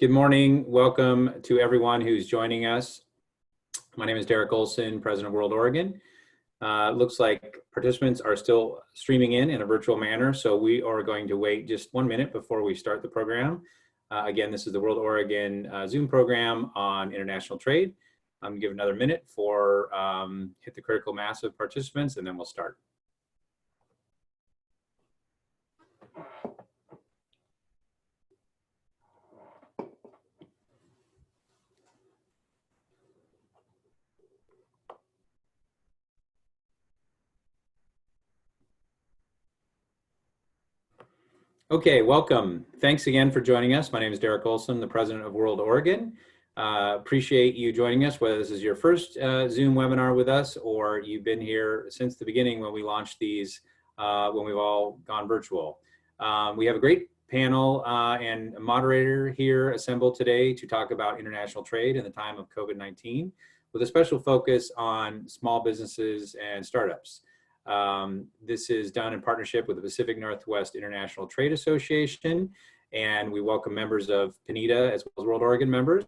Good morning. Welcome to everyone who's joining us. My name is Derek Olson, President of WorldOregon. Looks like participants are still streaming in a virtual manner, so we are going to wait just 1 minute before we start the program. Again, this is the WorldOregon Zoom program on international trade. I'm going to give another minute for hit the critical mass of participants, and then we'll start. Okay, welcome. Thanks again for joining us. My name is Derek Olson, the President of WorldOregon. Appreciate you joining us, whether this is your first Zoom webinar with us or you've been here since the beginning when we launched these, when we've all gone virtual. We have a great panel and a moderator here assembled today to talk about international trade in the time of COVID-19, with a special focus on small businesses and startups. This is done in partnership with the Pacific Northwest International Trade Association, and we welcome members of PNITA as well as WorldOregon members.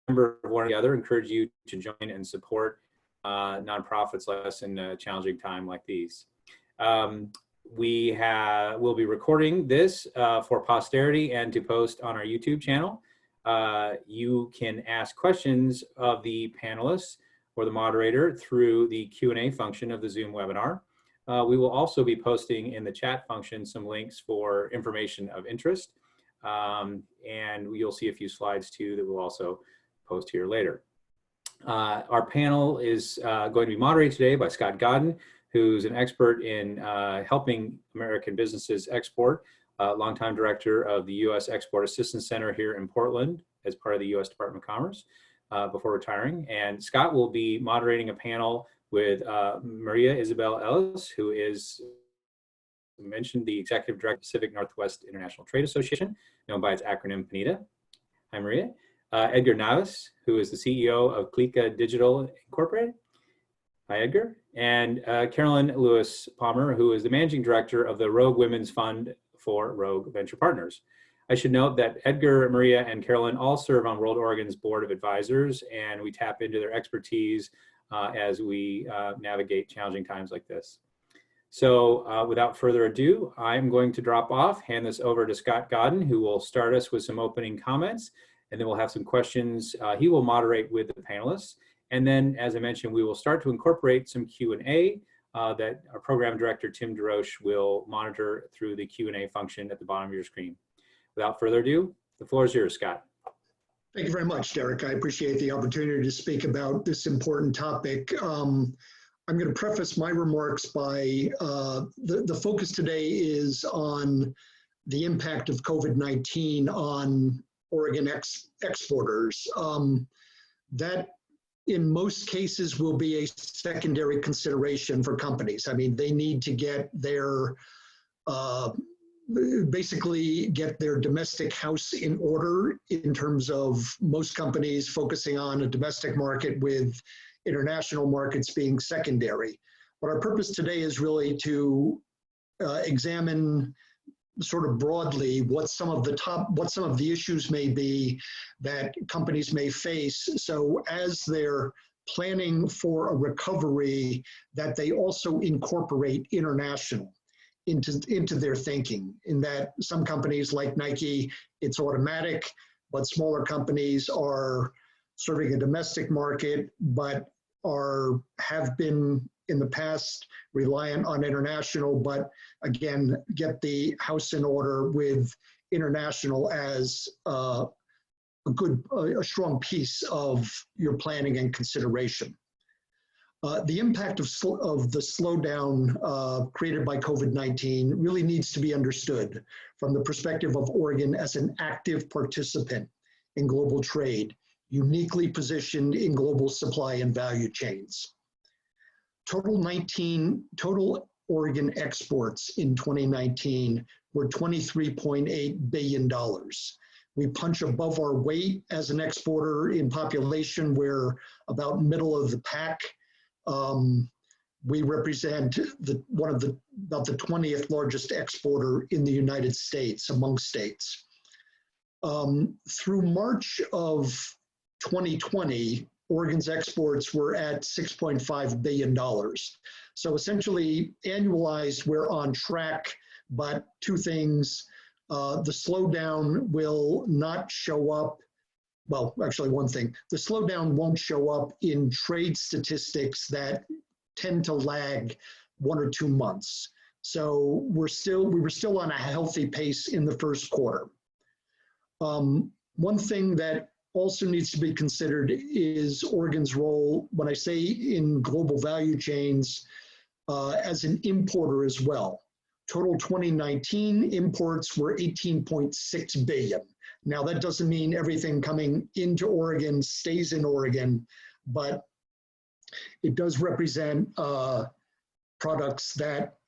Member of one or the other, encourage you to join and support nonprofits like us in a challenging time like these. We'll be recording this for posterity and to post on our YouTube channel. You can ask questions of the panelists or the moderator through the Q&A function of the Zoom webinar. We will also be posting in the chat function some links for information of interest. And you'll see a few slides too that we'll also post here later. Our panel is going to be moderated today by Scott Goddin, who's an expert in helping American businesses export, longtime director of the U.S. Export Assistance Center here in Portland as part of the U.S. Department of Commerce. Before retiring, and Scott will be moderating a panel with Maria Isabel Ellis, who is mentioned the Executive Director of Pacific Northwest International Trade Association, known by its acronym PNITA. Hi, Maria. Edgar Navas, who is the CEO of CILQA Digital Incorporated. Hi, Edgar. And Carolyn Lewis Palmer, who is the Managing Director of the Rogue Women's Fund for Rogue Venture Partners. I should note that Edgar, Maria, and Carolyn all serve on WorldOregon's Board of Advisors, and we tap into their expertise as we navigate challenging times like this. So without further ado, I'm going to drop off, hand this over to Scott Goddin, who will start us with some opening comments, and then we'll have some questions. He will moderate with the panelists, and then, as I mentioned, we will start to incorporate some Q&A that our program director, Tim DeRoche, will monitor through the Q&A function at the bottom of your screen. Without further ado, the floor is yours, Scott. Thank you very much, Derek. I appreciate the opportunity to speak about this important topic. I'm going to preface my remarks by the focus today is on the impact of COVID-19 on Oregon exporters. That, in most cases, will be a secondary consideration for companies. I mean, they need to get their basically get their domestic house in order in terms of most companies focusing on a domestic market with international markets being secondary. But our purpose today is really to examine sort of broadly what some of the issues may be that companies may face. So as they're planning for a recovery, that they also incorporate international into their thinking, in that some companies like Nike, it's automatic, but smaller companies are serving a domestic market, but have been in the past reliant on international, but again, get the house in order with international as a strong piece of your planning and consideration. The impact of the slowdown created by COVID-19 really needs to be understood from the perspective of Oregon as an active participant in global trade, uniquely positioned in global supply and value chains. Total Oregon exports in 2019 were $23.8 billion. We punch above our weight as an exporter in population. We're about middle of the pack. We represent about the 20th largest exporter in the United States among states. Through March of 2020, Oregon's exports were at $6.5 billion. So essentially, annualized, we're on track, but two things. The slowdown will not show up. Well, actually, one thing. The slowdown won't show up in trade statistics that tend to lag 1 or 2 months. So we were still on a healthy pace in the first quarter. One thing that also needs to be considered is Oregon's role, when I say in global value chains, as an importer as well. Total 2019 imports were 18.6 billion. Now that doesn't mean everything coming into Oregon stays in Oregon, but it does represent products that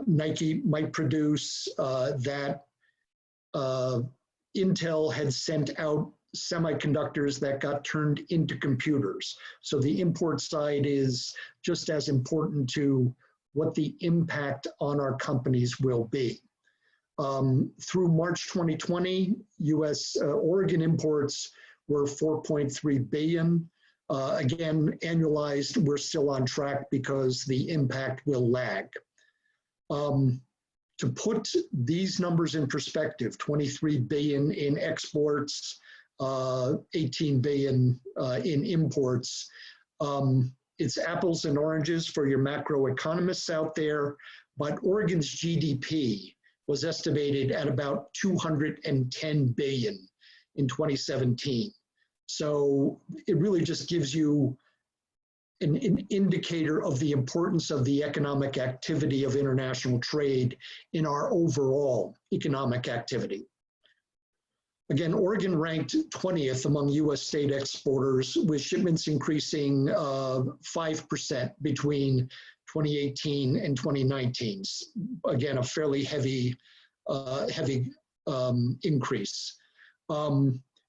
Nike might produce, that Intel had sent out semiconductors that got turned into computers. So the import side is just as important to what the impact on our companies will be. Through March 2020, Oregon imports were 4.3 billion. Again, annualized, we're still on track because the impact will lag. To put these numbers in perspective, 23 billion in exports, 18 billion in imports. It's apples and oranges for your macroeconomists out there, but Oregon's GDP was estimated at about 210 billion in 2017. So it really just gives you an indicator of the importance of the economic activity of international trade in our overall economic activity. Again, Oregon ranked 20th among US state exporters, with shipments increasing 5% between 2018 and 2019. Again, a fairly heavy increase.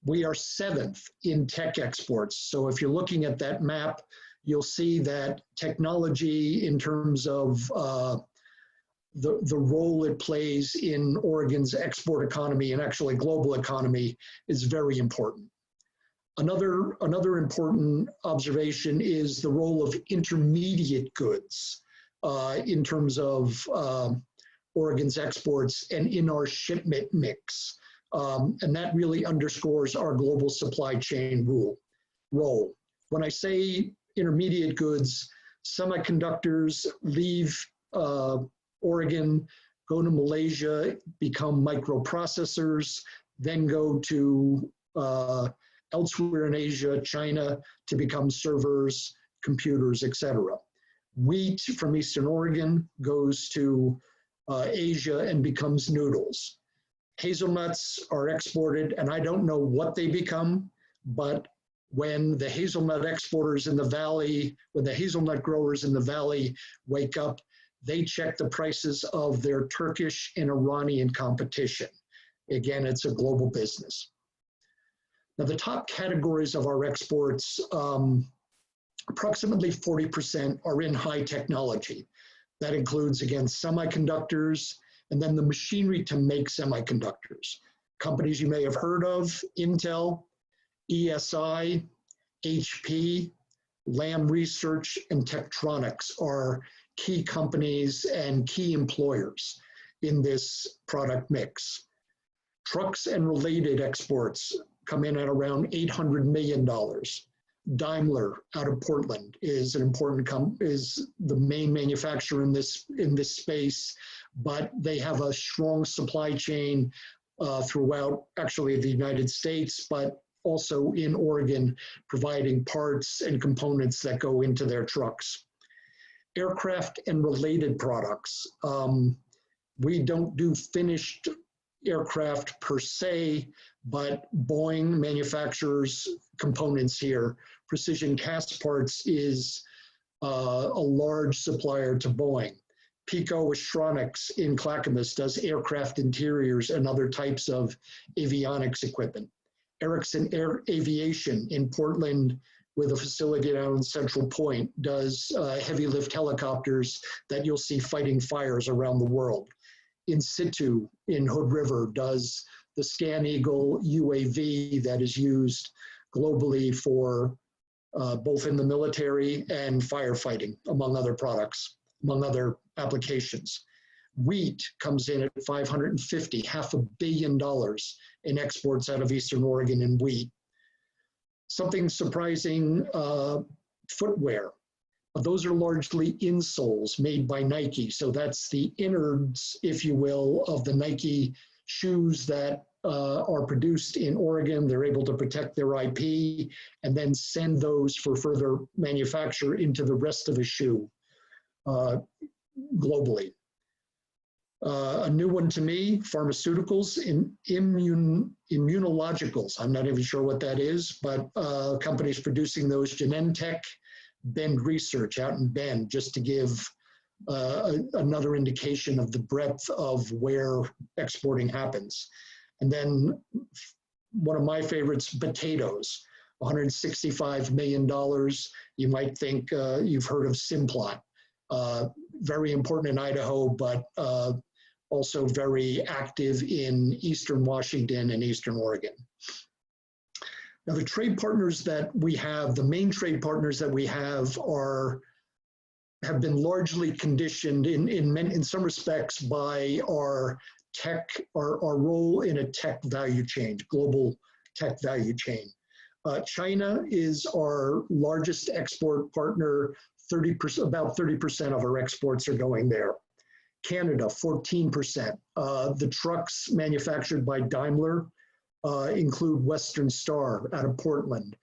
We are 7th in tech exports. So if you're looking at that map, you'll see that technology in terms of the role it plays in Oregon's export economy and actually global economy is very important. Another important observation is the role of intermediate goods in terms of Oregon's exports and in our shipment mix. And that really underscores our global supply chain role. When I say intermediate goods, semiconductors leave Oregon, go to Malaysia, become microprocessors, then go to elsewhere in Asia, China, to become servers, computers, etc. Wheat from Eastern Oregon goes to Asia and becomes noodles. Hazelnuts are exported, and I don't know what they become, but when the hazelnut exporters in the valley, when the hazelnut growers in the valley wake up, they check the prices of their Turkish and Iranian competition. Again, it's a global business. Now, the top categories of our exports, approximately 40% are in high technology. That includes, again, semiconductors, and then the machinery to make semiconductors. Companies you may have heard of: Intel, ESI, HP, Lam Research, and Tektronix are key companies and key employers in this product mix. Trucks and related exports come in at around $800 million. Daimler out of Portland is an important is the main manufacturer in this space, but they have a strong supply chain throughout actually the United States, but also in Oregon, providing parts and components that go into their trucks. Aircraft and related products. We don't do finished aircraft per se, but Boeing manufactures components here. Precision Cast Parts is a large supplier to Boeing. Pico Astronics in Clackamas does aircraft interiors and other types of avionics equipment. Erickson Aviation in Portland, with a facility down in Central Point, does heavy lift helicopters that you'll see fighting fires around the world. In Situ in Hood River does the ScanEagle UAV that is used globally for both in the military and firefighting, among other products, among other applications. Wheat comes in at 550, $500 million in exports out of Eastern Oregon in wheat. Something surprising, footwear. Those are largely insoles made by Nike. So that's the innards, if you will, of the Nike shoes that are produced in Oregon. They're able to protect their IP and then send those for further manufacture into the rest of the shoe globally. A new one to me, pharmaceuticals and immunologicals. I'm not even sure what that is, but companies producing those, Genentech, Bend Research out in Bend, just to give another indication of the breadth of where exporting happens. And then one of my favorites, potatoes, $165 million. You might think you've heard of Simplot. Very important in Idaho, but also very active in Eastern Washington and Eastern Oregon. Now, the trade partners that we have, the main trade partners that we have have been largely conditioned in some respects by our role in a tech value chain, global tech value chain. China is our largest export partner. About 30% of our exports are going there. Canada, 14%. The trucks manufactured by Daimler include Western Star out of Portland,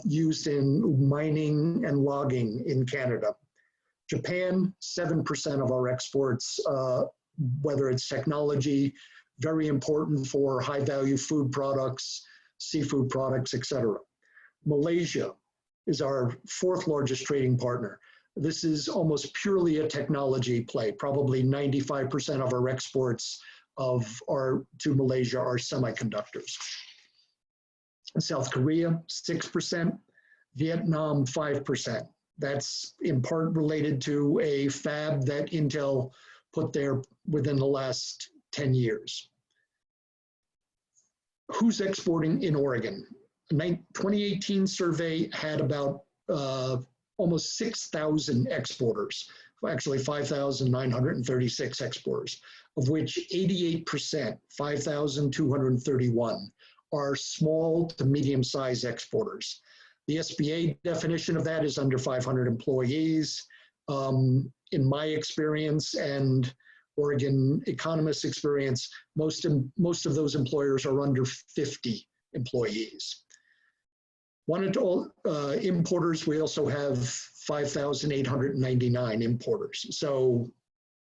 used in mining and logging in Canada. Japan, 7% of our exports, whether it's technology, very important for high-value food products, seafood products, etc. Malaysia is our fourth largest trading partner. This is almost purely a technology play. Probably 95% of our exports to Malaysia are semiconductors. South Korea, 6%. Vietnam, 5%. That's in part related to a fab that Intel put there within the last 10 years. Who's exporting in Oregon? A 2018 survey had about almost 6,000 exporters, actually 5,936 exporters, of which 88%, 5,231, are small to medium-sized exporters. The SBA definition of that is under 500 employees. In my experience and Oregon economists' experience, most of those employers are under 50 employees. Importers, we also have 5,899 importers. So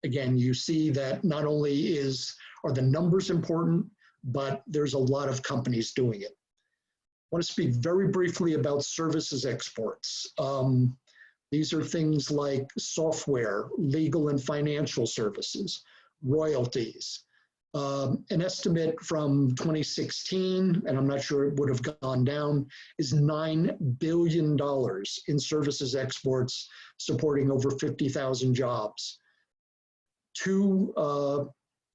again, you see that not only are the numbers important, but there's a lot of companies doing it. I want to speak very briefly about services exports. These are things like software, legal and financial services, royalties. An estimate from 2016, and I'm not sure it would have gone down, is $9 billion in services exports supporting over 50,000 jobs. Two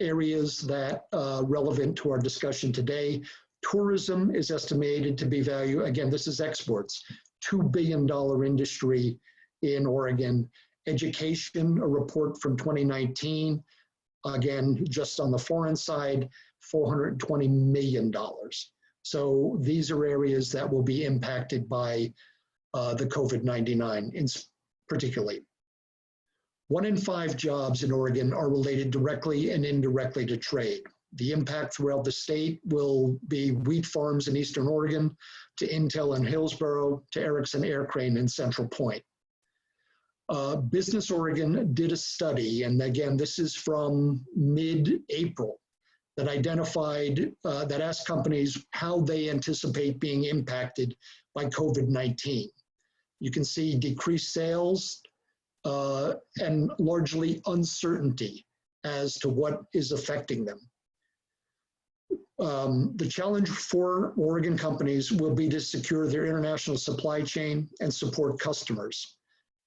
areas that relevant to our discussion today. Tourism is estimated to be valued, again, this is exports, $2 billion industry in Oregon. Education, a report from 2019, again, just on the foreign side, $420 million. So these are areas that will be impacted by the COVID-19 particularly. 1 in 5 jobs in Oregon are related directly and indirectly to trade. The impact throughout the state will be wheat farms in Eastern Oregon, to Intel in Hillsboro, to Erickson Air Crane in Central Point. Business Oregon did a study, and again, this is from mid-April, that identified, that asked companies how they anticipate being impacted by COVID-19. You can see decreased sales and largely uncertainty as to what is affecting them. The challenge for Oregon companies will be to secure their international supply chain and support customers.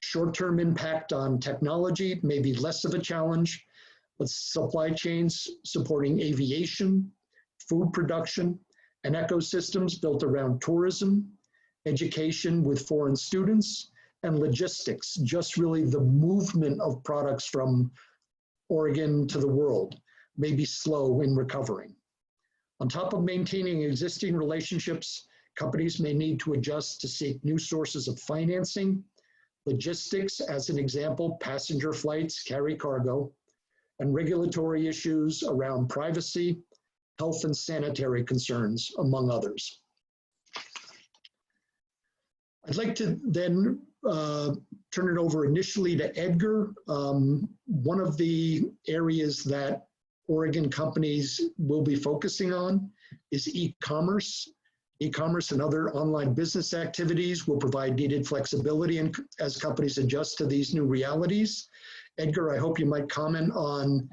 Short-term impact on technology may be less of a challenge, but supply chains supporting aviation, food production, and ecosystems built around tourism, education with foreign students, and logistics, just really the movement of products from Oregon to the world, may be slow in recovering. On top of maintaining existing relationships, companies may need to adjust to seek new sources of financing. Logistics, as an example, passenger flights carry cargo, and regulatory issues around privacy, health and sanitary concerns, among others. I'd like to then turn it over initially to Edgar. One of the areas that Oregon companies will be focusing on is e-commerce. E-commerce and other online business activities will provide needed flexibility as companies adjust to these new realities. Edgar, I hope you might comment on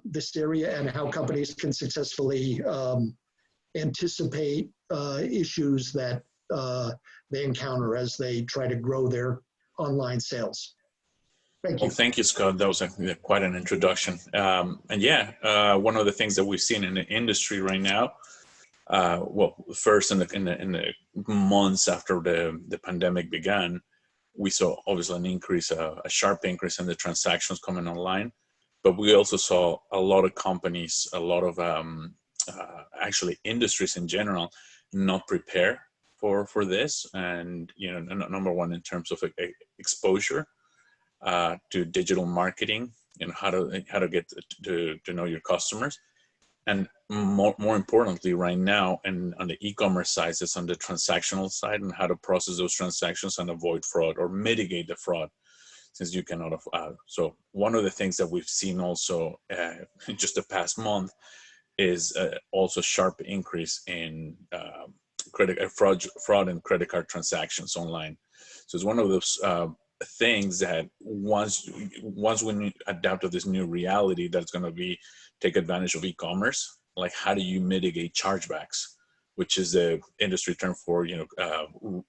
this area and how companies can successfully anticipate issues that they encounter as they try to grow their online sales. Thank you. Well, thank you, Scott. That was quite an introduction. And yeah, one of the things that we've seen in the industry right now, well, first in the months after the pandemic began, we saw obviously an increase, a sharp increase in the transactions coming online, but we also saw a lot of companies, a lot of actually industries in general, not prepare for this. And you know, number one, in terms of exposure to digital marketing and how to get to know your customers. And more importantly, right now, and on the e-commerce side, it's on the transactional side and how to process those transactions and avoid fraud or mitigate the fraud, since you cannot. So one of the things that we've seen also just the past month is also sharp increase in fraud and credit card transactions online. So it's one of those things that once we adapt to this new reality, that's going to take advantage of e-commerce. Like, how do you mitigate chargebacks, which is the industry term for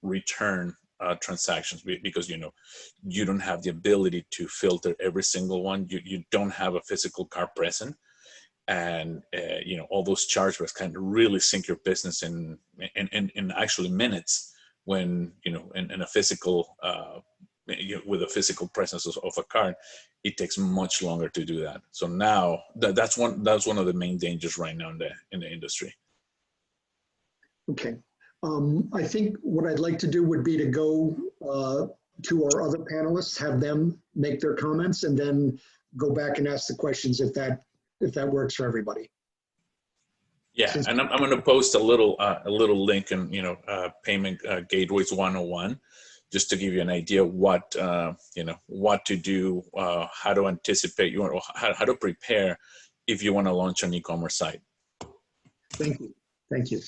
return transactions, because you don't have the ability to filter every single one. You don't have a physical card present, and all those chargebacks can really sink your business in actually minutes, when in a physical with a physical presence of a card, it takes much longer to do that. So now that's one of the main dangers right now in the industry. Okay, I think what I'd like to do would be to go to our other panelists, have them make their comments, and then go back and ask the questions if that works for everybody. Yeah, and I'm going to post a little link in Payment Gateways 101. Just to give you an idea what to do, how to anticipate, how to prepare if you want to launch an e-commerce site. Thank you. Thank you.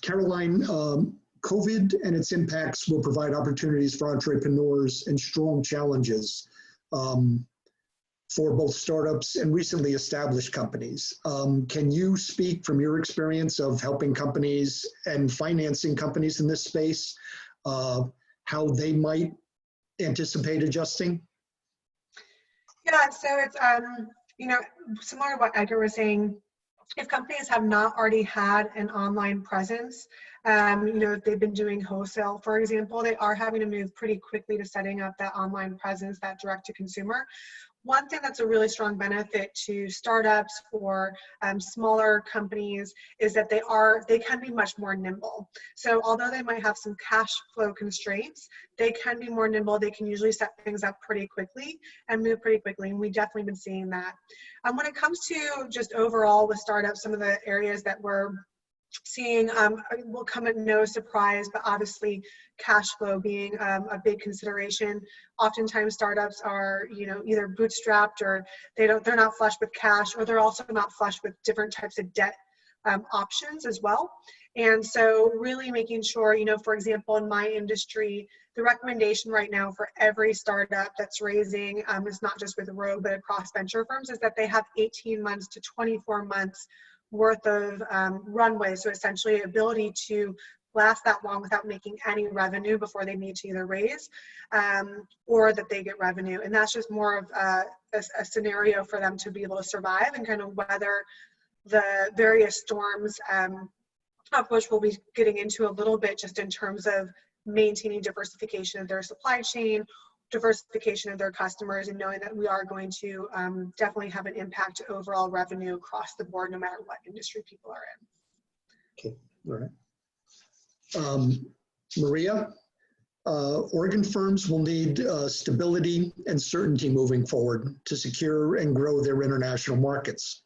Caroline, COVID and its impacts will provide opportunities for entrepreneurs and strong challenges for both startups and recently established companies. Can you speak from your experience of helping companies and financing companies in this space, how they might anticipate adjusting? Yeah, so it's similar to what Edgar was saying. If companies have not already had an online presence, if they've been doing wholesale, for example, they are having to move pretty quickly to setting up that online presence, that direct to consumer. One thing that's a really strong benefit to startups or smaller companies is that they can be much more nimble. So although they might have some cash flow constraints, they can be more nimble. They can usually set things up pretty quickly and move pretty quickly. And we've definitely been seeing that. When it comes to just overall with startups, some of the areas that we're seeing will come at no surprise, but obviously cash flow being a big consideration. Oftentimes startups are either bootstrapped, or they're not flush with cash, or they're also not flush with different types of debt options as well. And so really making sure, for example, in my industry, the recommendation right now for every startup that's raising, is not just with Rogue, but across venture firms, is that they have 18 months to 24 months worth of runway. So essentially ability to last that long without making any revenue before they need to either raise or that they get revenue. And that's just more of a scenario for them to be able to survive and kind of weather the various storms, of which we'll be getting into a little bit, just in terms of maintaining diversification of their supply chain, diversification of their customers, and knowing that we are going to definitely have an impact to overall revenue across the board, no matter what industry people are in. Okay, all right. Maria, Oregon firms will need stability and certainty moving forward to secure and grow their international markets.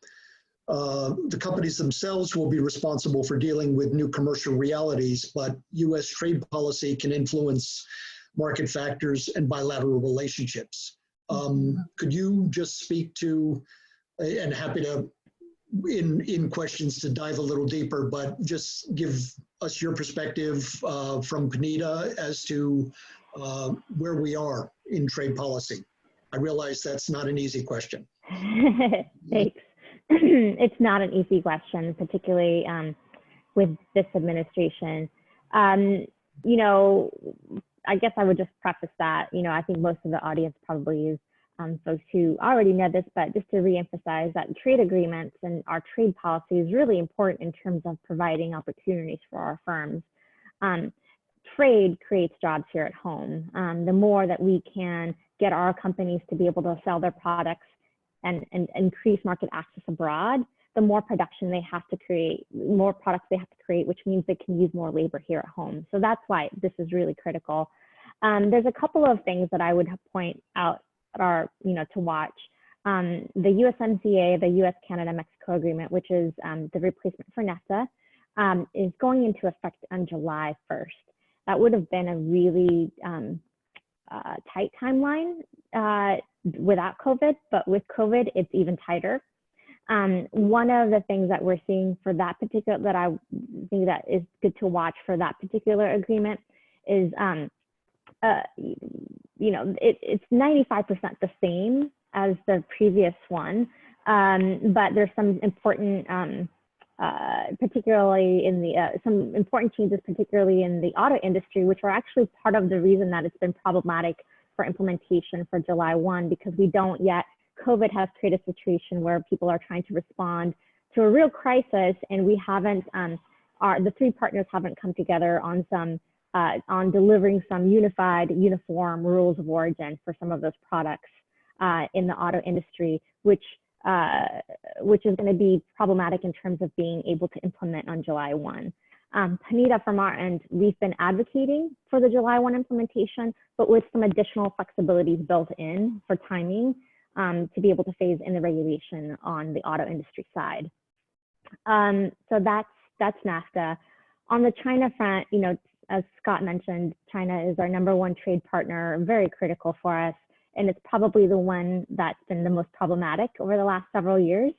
The companies themselves will be responsible for dealing with new commercial realities, but U.S. trade policy can influence market factors and bilateral relationships. Could you just speak to, and happy to, in questions, to dive a little deeper, but just give us your perspective from PNITA as to where we are in trade policy. I realize that's not an easy question. Thanks. It's not an easy question, particularly with this administration. You know, I guess I would just preface that, you know, I think most of the audience probably is folks who already know this, but just to reemphasize that trade agreements and our trade policy is really important in terms of providing opportunities for our firms. Trade creates jobs here at home. The more that we can get our companies to be able to sell their products and increase market access abroad, the more production they have to create, more products they have to create, which means they can use more labor here at home. So that's why this is really critical. There's a couple of things that I would point out are, you know, to watch. The USMCA, the US-Canada-Mexico agreement, which is the replacement for NAFTA, is going into effect on July 1st. That would have been a really tight timeline without COVID, but with COVID, it's even tighter. One of the things that we're seeing for that particular, that I think that is good to watch for that particular agreement is, you know, it's 95% the same as the previous one, but there's some important, particularly in the, some important changes, particularly in the auto industry, which are actually part of the reason that it's been problematic for implementation for July 1, because we don't yet, COVID has created a situation where people are trying to respond to a real crisis, and we haven't, the three partners haven't come together on some, on delivering some uniform rules of origin for some of those products in the auto industry, which is going to be problematic in terms of being able to implement on July 1. PNITA, from our end, we've been advocating for the July 1 implementation, but with some additional flexibilities built in for timing to be able to phase in the regulation on the auto industry side. So that's NAFTA. On the China front, you know, as Scott mentioned, China is our #1 trade partner, very critical for us, and it's probably the one that's been the most problematic over the last several years.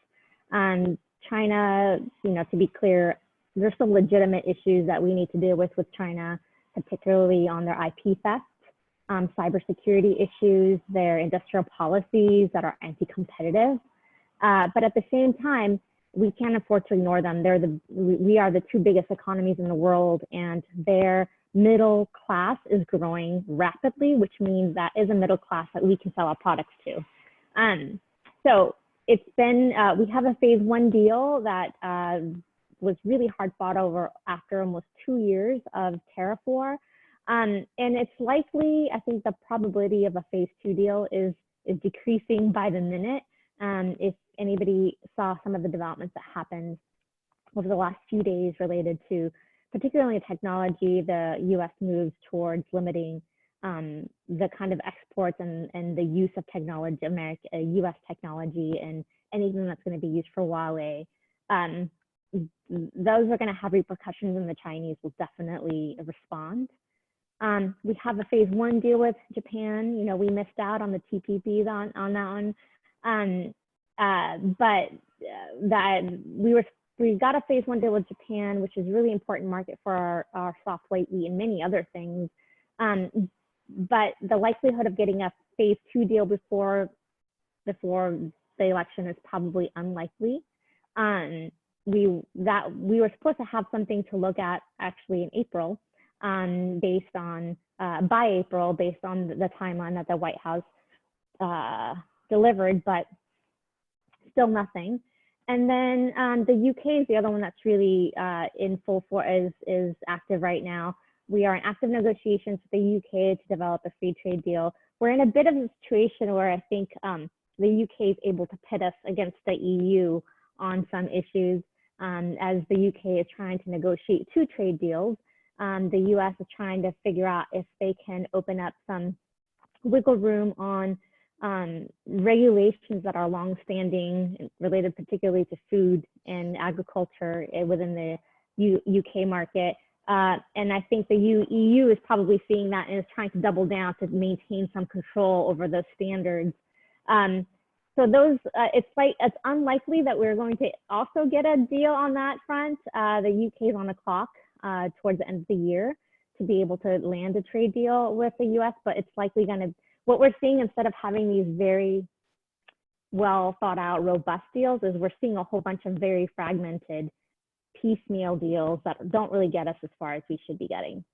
China, you know, to be clear, there's some legitimate issues that we need to deal with China, particularly on their IP theft, cybersecurity issues, their industrial policies that are anti-competitive. But at the same time, we can't afford to ignore them. We are the two biggest economies in the world, and their middle class is growing rapidly, which means that is a middle class that we can sell our products to. So it's been, we have a phase 1 deal that was really hard fought over after almost 2 years of tariff war. And it's likely, I think the probability of a phase 2 deal is decreasing by the minute. If anybody saw some of the developments that happened over the last few days related to particularly technology, the US moves towards limiting the kind of exports and the use of technology, US technology, and anything that's going to be used for Huawei. Those are going to have repercussions, and the Chinese will definitely respond. We have a phase 1 deal with Japan. You know, we missed out on the TPP on that one. But we got a phase 1 deal with Japan, which is a really important market for our soft white wheat and many other things. But the likelihood of getting a phase 2 deal before the election is probably unlikely. We were supposed to have something to look at actually in April, based on by April, based on the timeline that the White House delivered, but still nothing. And then the UK is the other one that's really in full force, is active right now. We are in active negotiations with the UK to develop a free trade deal. We're in a bit of a situation where I think the UK is able to pit us against the EU on some issues, as the UK is trying to negotiate 2 trade deals. The US is trying to figure out if they can open up some wiggle room on regulations that are longstanding, related particularly to food and agriculture within the UK market. And I think the EU is probably seeing that and is trying to double down to maintain some control over those standards. So those, it's unlikely that we're going to also get a deal on that front. The UK is on the clock towards the end of the year to be able to land a trade deal with the US, but it's likely going to, what we're seeing, instead of having these very well thought out, robust deals, is we're seeing a whole bunch of very fragmented piecemeal deals that don't really get us as far as we should be getting.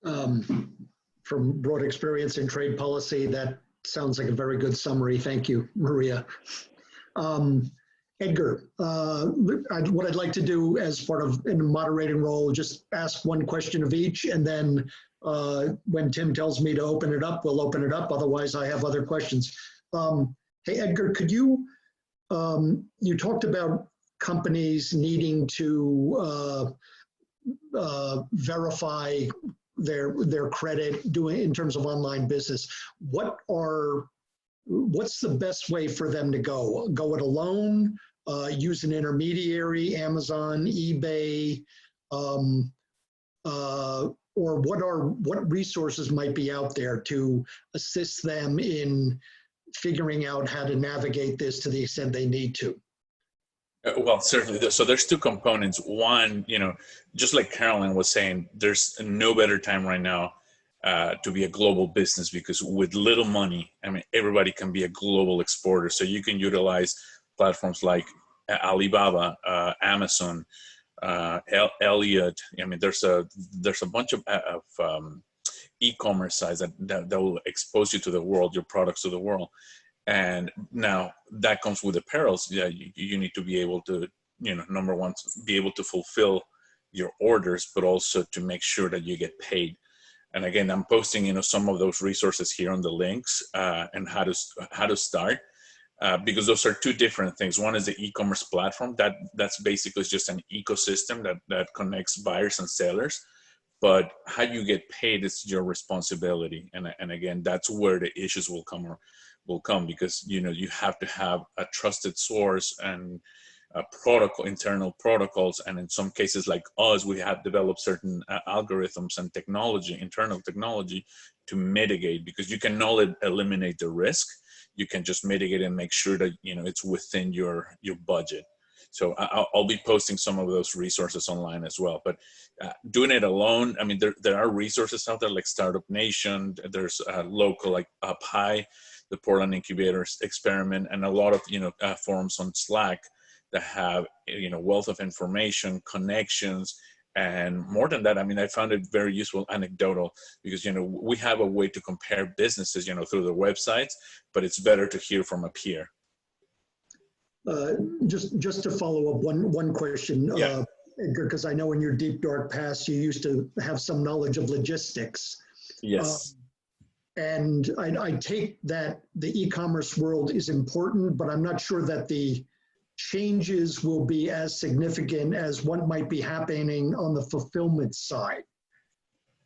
From broad experience in trade policy, that sounds like a very good summary. Thank you, Maria. Edgar, what I'd like to do as part of in a moderating role, just ask one question of each, and then when Tim tells me to open it up, we'll open it up. Otherwise, I have other questions. Hey, Edgar, could you, you talked about companies needing to verify their credit in terms of online business. What's the best way for them to go? Go it alone, use an intermediary, Amazon, eBay, or what resources might be out there to assist them in figuring out how to navigate this to the extent they need to? Well, certainly. So there's 2 components. One, just like Carolyn was saying, there's no better time right now to be a global business, because with little money, I mean, everybody can be a global exporter. So you can utilize platforms like Alibaba, Amazon, Elliot. I mean, there's a bunch of e-commerce sites that will expose you to the world, your products to the world. And now that comes with apparels. Yeah, you need to be able to, number one, be able to fulfill your orders, but also to make sure that you get paid. And again, I'm posting, some of those resources here on the links and how to start, because those are 2 different things. One is the e-commerce platform that's basically just an ecosystem that connects buyers and sellers. But how you get paid is your responsibility. And again, that's where the issues will come, because you have to have a trusted source and internal protocols, and in some cases like us, we have developed certain algorithms and internal technology to mitigate, because you cannot eliminate the risk. You can just mitigate and make sure that it's within your budget. So I'll be posting some of those resources online as well. But doing it alone, I mean, there are resources out there like Startup Nation. There's local like Up High, the Portland Incubators Experiment, and a lot of forums on Slack that have wealth of information, connections, and more than that, I mean, I found it very useful, anecdotal, because we have a way to compare businesses through the websites, but it's better to hear from a peer. Just to follow up one question, yeah. Edgar, because I know in your deep dark past you used to have some knowledge of logistics. Yes. And I take that the e-commerce world is important, but I'm not sure that the changes will be as significant as what might be happening on the fulfillment side.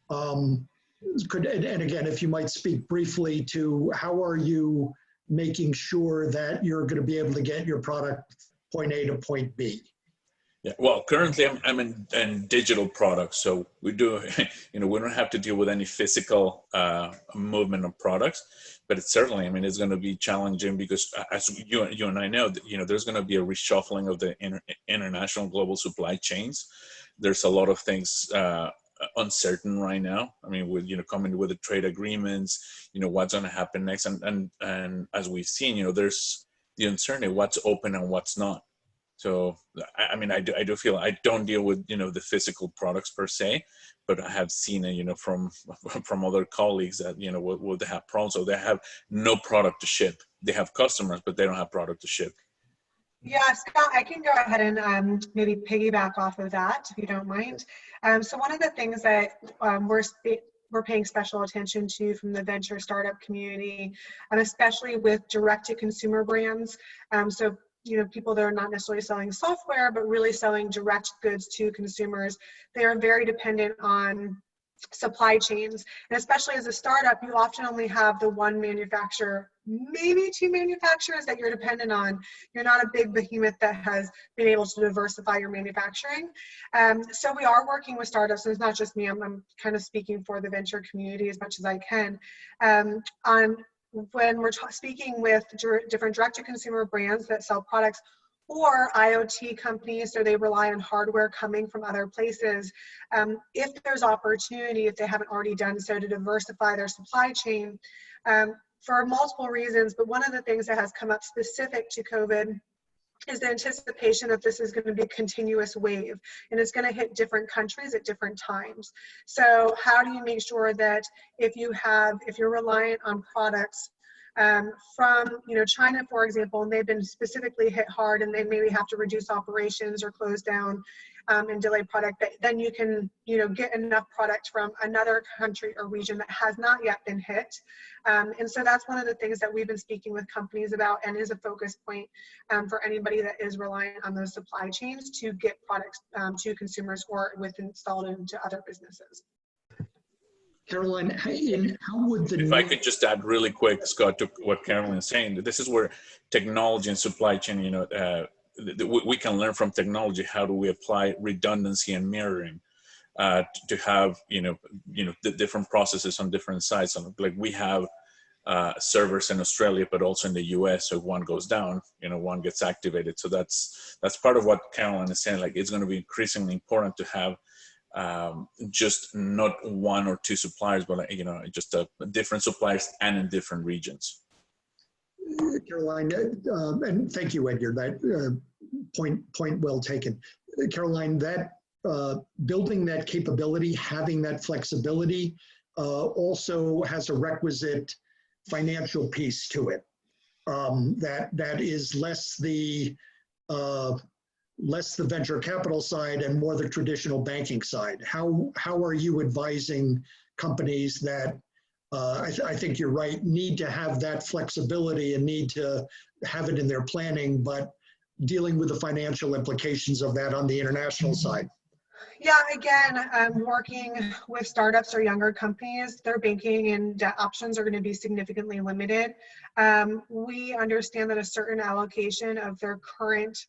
And again, if you might speak briefly to how are you making sure that you're going to be able to get your product point A to point B? Yeah, well, currently I'm in digital products, so we do, we don't have to deal with any physical movement of products, but it's certainly, I mean, it's going to be challenging because as you and I know, there's going to be a reshuffling of the international global supply chains. There's a lot of things uncertain right now. I mean, with coming with the trade agreements, what's going to happen next, and as we've seen, there's the uncertainty what's open and what's not. So, I mean, I do feel I don't deal with, the physical products per se, but I have seen it, from other colleagues that, will they have problems. So they have no product to ship. They have customers, but they don't have product to ship. Yeah, Scott, I can go ahead and maybe piggyback off of that, if you don't mind. So one of the things that we're paying special attention to from the venture startup community, and especially with direct-to-consumer brands. So, people that are not necessarily selling software, but really selling direct goods to consumers, they are very dependent on supply chains. And especially as a startup, you often only have the one manufacturer, maybe two manufacturers that you're dependent on. You're not a big behemoth that has been able to diversify your manufacturing. So we are working with startups, and it's not just me, I'm kind of speaking for the venture community as much as I can, on when we're speaking with different direct-to-consumer brands that sell products or IoT companies, so they rely on hardware coming from other places. If there's opportunity, if they haven't already done so, to diversify their supply chain for multiple reasons, but one of the things that has come up specific to COVID is the anticipation that this is going to be a continuous wave, and it's going to hit different countries at different times. So how do you make sure that if you're reliant on products from China, for example, and they've been specifically hit hard, and they maybe have to reduce operations or close down and delay product, but then you can get enough product from another country or region that has not yet been hit. And so that's one of the things that we've been speaking with companies about, and is a focus point for anybody that is reliant on those supply chains to get products to consumers or installed into other businesses. Caroline, how would the if I could just add really quick, Scott, to what Caroline is saying, that this is where technology and supply chain, we can learn from technology. How do we apply redundancy and mirroring to have, the different processes on different sites? Like we have servers in Australia, but also in the US. So if one goes down, one gets activated. So that's part of what Caroline is saying. Like it's going to be increasingly important to have just not one or two suppliers, but just different suppliers and in different regions. Caroline, and thank you, Edgar. That point well taken. Caroline, that building that capability, having that flexibility, also has a requisite financial piece to it. That is less the venture capital side and more the traditional banking side. How are you advising companies that, I think you're right, need to have that flexibility and need to have it in their planning, but dealing with the financial implications of that on the international side? Yeah, again, working with startups or younger companies, their banking and debt options are going to be significantly limited. We understand that a certain allocation of their current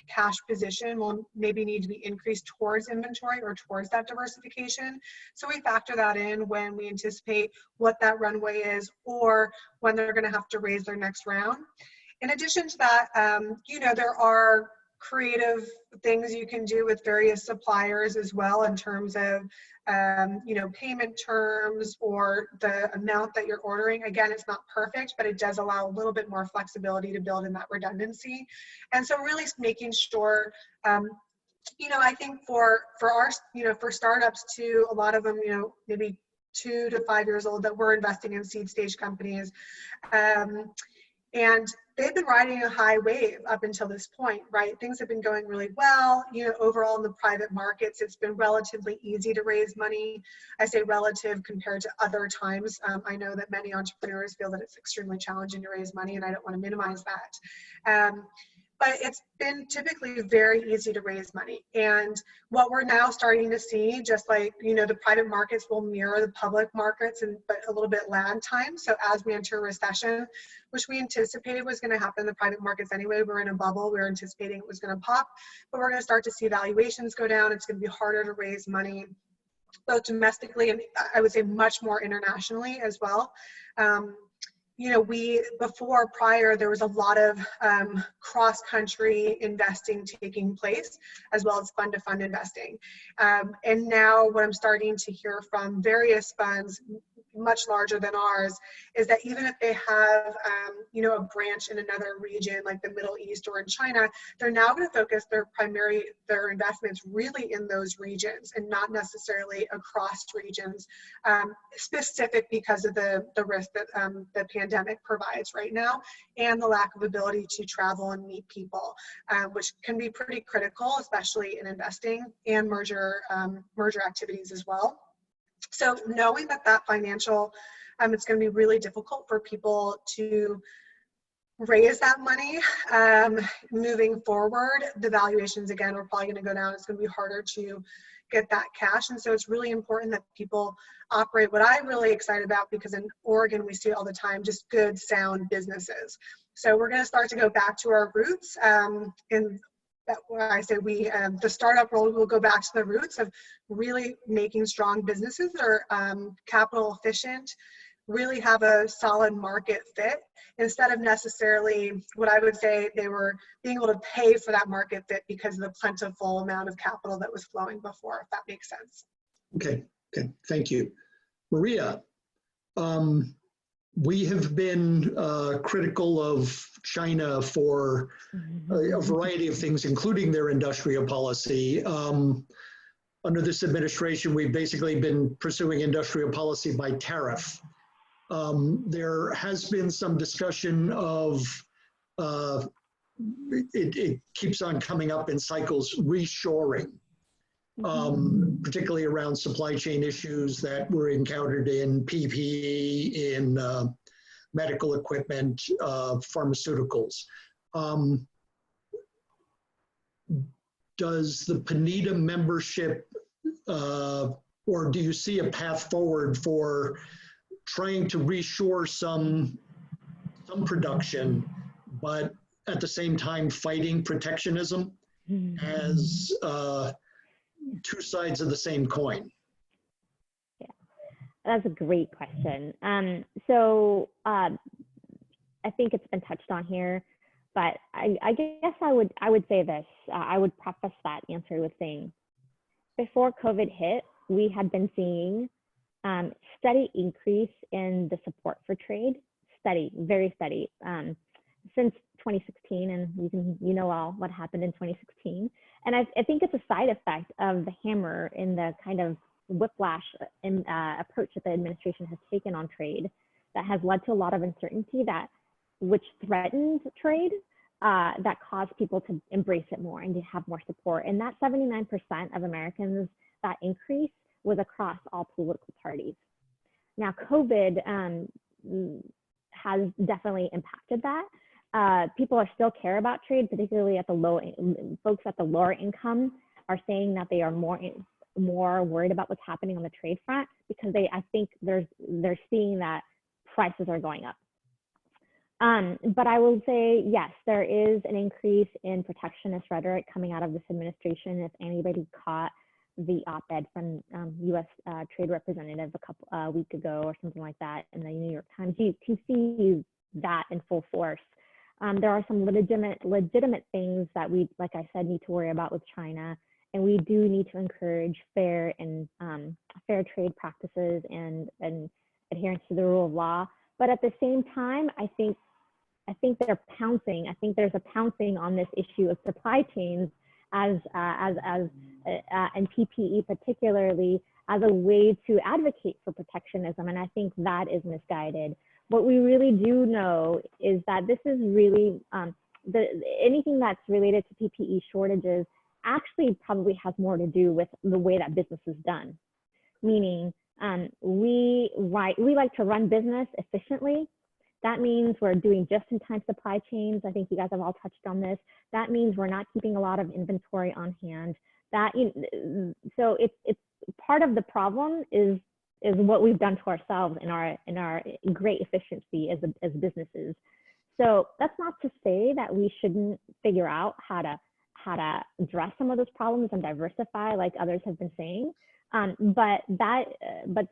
cash position will maybe need to be increased towards inventory or towards that diversification. So we factor that in when we anticipate what that runway is or when they're going to have to raise their next round. In addition to that, there are creative things you can do with various suppliers as well in terms of payment terms or the amount that you're ordering. Again, it's not perfect, but it does allow a little bit more flexibility to build in that redundancy. And so really making sure, I think for startups too, a lot of them, maybe 2 to 5 years old, that we're investing in seed stage companies. And they've been riding a high wave up until this point, right? Things have been going really well. Overall in the private markets, it's been relatively easy to raise money. I say relative compared to other times. I know that many entrepreneurs feel that it's extremely challenging to raise money, and I don't want to minimize that. But it's been typically very easy to raise money. And what we're now starting to see, just like, the private markets will mirror the public markets, but a little bit lag time. So as we enter a recession, which we anticipated was going to happen in the private markets anyway, we're in a bubble, we were anticipating it was going to pop, but we're going to start to see valuations go down. It's going to be harder to raise money, both domestically and I would say much more internationally as well. Prior, there was a lot of cross-country investing taking place, as well as fund-to-fund investing. And now what I'm starting to hear from various funds, much larger than ours, is that even if they have, you know, a branch in another region like the Middle East or in China, they're now going to focus their investments really in those regions and not necessarily across regions, specific because of the risk that the pandemic provides right now and the lack of ability to travel and meet people, which can be pretty critical, especially in investing and merger activities as well. So knowing that financial, it's going to be really difficult for people to raise that money moving forward. The valuations, again, are probably going to go down. It's going to be harder to get that cash. And so it's really important that people operate what I'm really excited about, because in Oregon, we see it all the time, just good, sound businesses. So we're going to start to go back to our roots. And that, when I say we, the startup world will go back to the roots of really making strong businesses that are capital efficient, really have a solid market fit, instead of necessarily what I would say they were being able to pay for that market fit because of the plentiful amount of capital that was flowing before, if that makes sense. Okay, thank you. Maria, we have been critical of China for a variety of things, including their industrial policy. Under this administration, we've basically been pursuing industrial policy by tariff. There has been some discussion of, it keeps on coming up in cycles, reshoring, particularly around supply chain issues that were encountered in PPE, in medical equipment, pharmaceuticals. Does the PNITA membership, or do you see a path forward for trying to reshore some production, but at the same time fighting protectionism as two sides of the same coin? Yeah, that's a great question. So I think it's been touched on here, but I guess I would say this. I would preface that answer with saying, before COVID hit, we had been seeing steady increase in the support for trade, very steady, since 2016, and you know all what happened in 2016. And I think it's a side effect of the hammer in the kind of whiplash approach that the administration has taken on trade that has led to a lot of uncertainty which threatened trade, that caused people to embrace it more and to have more support. And that 79% of Americans, that increase was across all political parties. Now, COVID has definitely impacted that. People still care about trade, particularly at the folks at the lower income are saying that they are more worried about what's happening on the trade front, because I think they're seeing that prices are going up. But I will say, yes, there is an increase in protectionist rhetoric coming out of this administration. If anybody caught the op-ed from U.S. Trade Representative a week ago or something like that in the New York Times, you can see that in full force. There are some legitimate things that we, like I said, need to worry about with China, and we do need to encourage fair trade practices and adherence to the rule of law. But at the same time, I think they're pouncing. I think there's a pouncing on this issue of supply chains and PPE particularly as a way to advocate for protectionism, and I think that is misguided. What we really do know is that this is really, anything that's related to PPE shortages actually probably has more to do with the way that business is done. Meaning, we like to run business efficiently. That means we're doing just-in-time supply chains. I think you guys have all touched on this. That means we're not keeping a lot of inventory on hand. So it's part of the problem is what we've done to ourselves in our great efficiency as businesses. So that's not to say that we shouldn't figure out how to address some of those problems and diversify, like others have been saying. But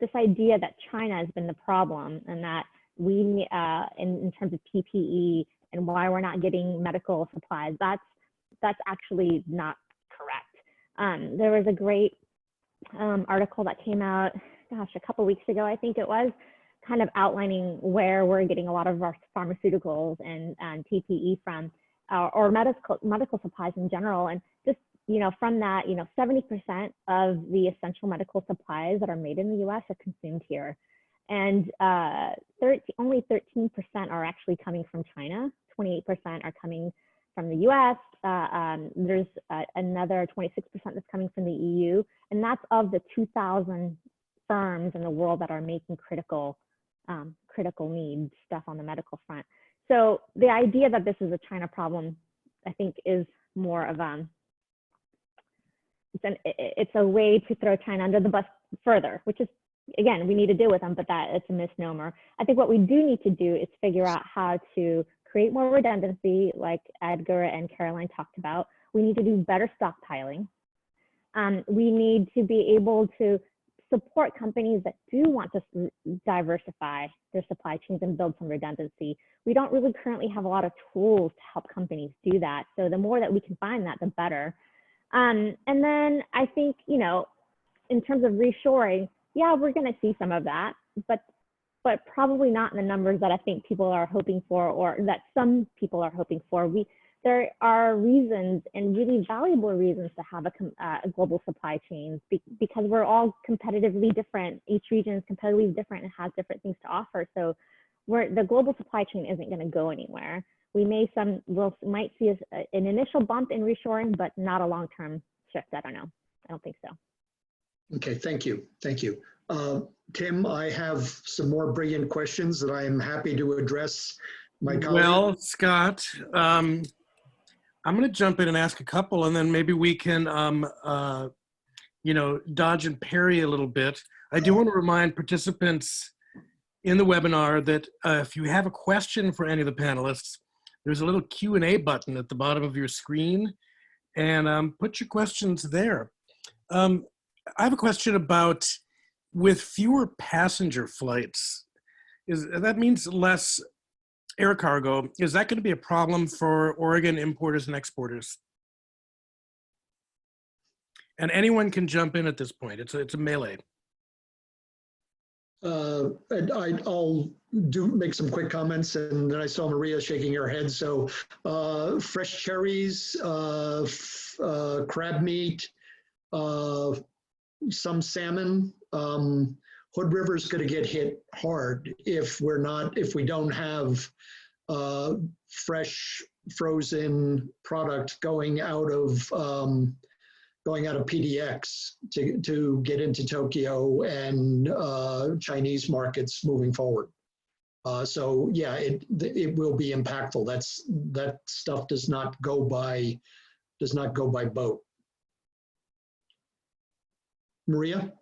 this idea that China has been the problem, and that we in terms of PPE and why we're not getting medical supplies, that's actually not correct. There was a great article that came out gosh, a couple weeks ago, I think it was, kind of outlining where we're getting a lot of our pharmaceuticals and PPE from, or medical supplies in general. And just, you know, from that, you know, 70% of the essential medical supplies that are made in the US are consumed here. And only 13% are actually coming from China. 28% are coming from the US. There's another 26% that's coming from the EU. And that's of the 2,000 firms in the world that are making critical needs stuff on the medical front. So the idea that this is a China problem, I think, is more of it's a way to throw China under the bus further, which is, again, we need to deal with them, but it's a misnomer. I think what we do need to do is figure out how to create more redundancy, like Edgar and Caroline talked about. We need to do better stockpiling. We need to be able to support companies that do want to diversify their supply chains and build some redundancy. We don't really currently have a lot of tools to help companies do that. So the more that we can find that, the better. And then I think, you know, in terms of reshoring, yeah, we're going to see some of that, but probably not in the numbers that I think people are hoping for, or that some people are hoping for. There are reasons, and really valuable reasons, to have a global supply chain, because we're all competitively different. Each region is competitively different and has different things to offer. So the global supply chain isn't going to go anywhere. We might see an initial bump in reshoring, but not a long-term shift. I don't know. I don't think so. Okay, thank you. Thank you. Tim, I have some more brilliant questions that I am happy to address my colleagues. Well, Scott, I'm going to jump in and ask a couple, and then maybe we can, you know, dodge and parry a little bit. I do want to remind participants in the webinar that if you have a question for any of the panelists, there's a little Q&A button at the bottom of your screen, and put your questions there. I have a question about, with fewer passenger flights, that means less air cargo. Is that going to be a problem for Oregon importers and exporters? And anyone can jump in at this point. It's a melee. And I'll make some quick comments, and then I saw Maria shaking her head. So fresh cherries, crab meat, some salmon. Hood River is going to get hit hard if we don't have fresh frozen product going out of PDX to get into Tokyo and Chinese markets moving forward. So yeah, it will be impactful. That stuff does not go by boat. Maria?